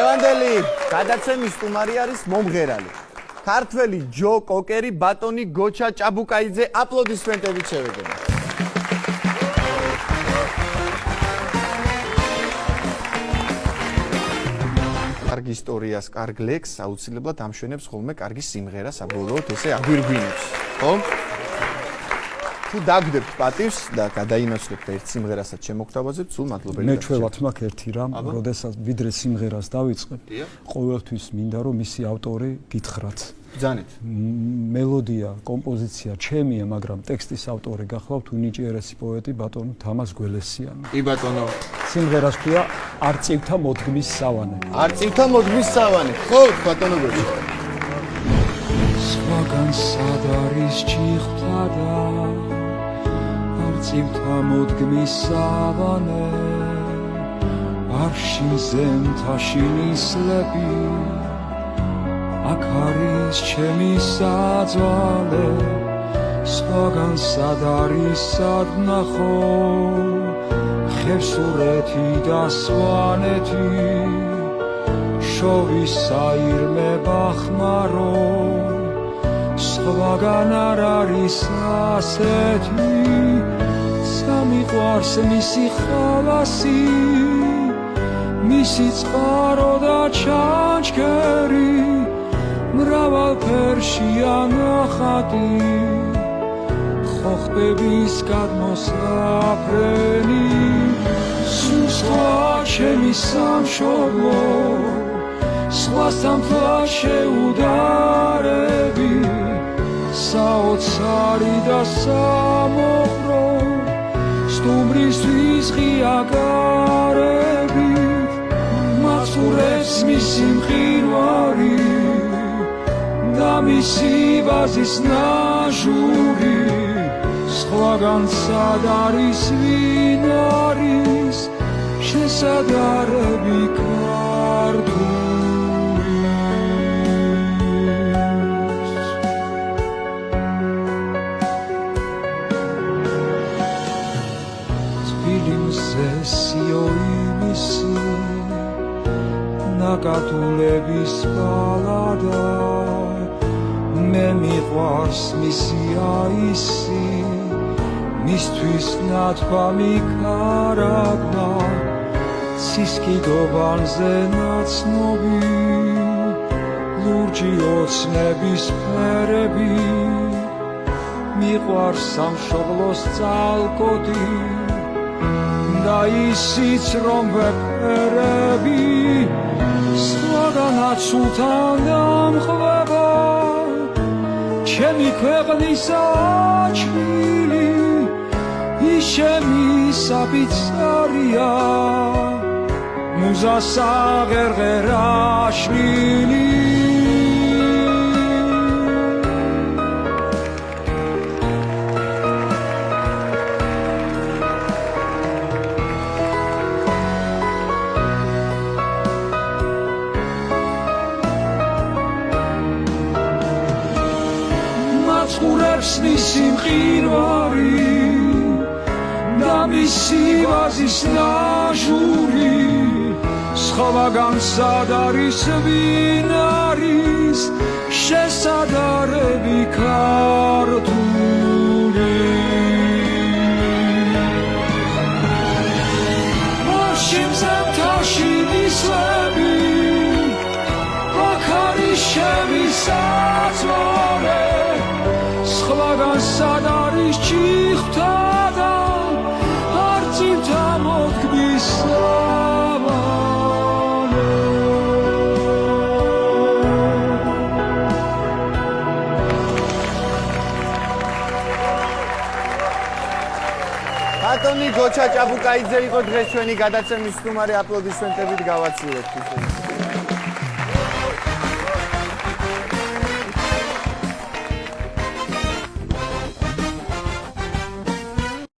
დღევანდელი გადაცემის სტუმარი არის მომღერალი. ქართველი ჯო კოკერი, ბატონი გოჩა ჭაბუკაიძე, აპლოდისმენტებით შევეგებთ. კარგი ისტორიას, კარგ ლექს აუცილებლად ამშვენებს ხოლმე კარგი სიმღერა საბოლოოდ ესე აგვირგვინებს. ხო? თუ დაგდებთ პატივს და გადაინაცვლებთ ერთ სიმღერასაც შემოგთავაზებთ, სულ მადლობელი. მე ჩვევათ მაქვს ერთი რამ, როდესაც ვიდრე სიმღერას დავიწყებ, ყოველთვის მინდა რომ მისი ავტორი გითხრათ. ბრძანეთ. მელოდია, კომპოზიცია ჩემია, მაგრამ ტექსტის ავტორი გახლავთ უნიჭიერესი პოეტი ბატონო თამაზ გველესიანი. კი ბატონო. სიმღერას ქვია არწივთა მოდგმის სავანე. არწივთა მოდგმის სავანე. ხო, ბატონო გოჩა. სხვაგან სად არის ჭიხთა და არწივთა მოდგმის სავანე არშინზე მთაში ნისლები აქ არის ჩემი საძვალე სხვაგან სად არის სად ნახო ხევსურეთი და სვანეთი შოვის საირმება ხმარო სხვაგან არ არის ასეთი სამიყვარს მისი ხალასი მისი წყარო და ჩანჩქერი მრავალფერშია ნახატი ხოხბების გადმოსაფრენი სულ სხვა ჩემი სამშობლო სხვასთან შეუდარები საოცარი და სამოყრო სტუმრისთვის ღია გარები მაცურებს მისი მყინვარი და მისი ვაზის ნაჟური სხვაგან სად არის ვინ არის შესადარები ქართული სიოიმისი ნაკათულების ბალადა მე მიყვარს მისი აისი მისთვის ნათქვამი კარაგმა ცისკიდოვანზე ნაცნობი ლურჯი ოცნების ფერები მიყვარს სამშობლოს ძალკოდი და ისიც რომ ვეფერები სხვაგანაც სულთან დამხვება ჩემი ქვეყნისა ჭვილი ის ჩემი საპიცარია მუზა საღერღერაშვილი მისი მყინვარი და მისი ვაზის ნაჟური სხვაგან სად არის ვინ არის შესადარები ქართული მარშიმზე მთაში ნისლები აქ არის ჩემი საძვალე სხვაგან სად არის ჭიხთა და არწივთა მოდგმის სავანე ბატონი გოჩა ჭაბუკაიძე იყო დღეს ჩვენი გადაცემის სტუმარი აპლოდისმენტებით გავაცილებთ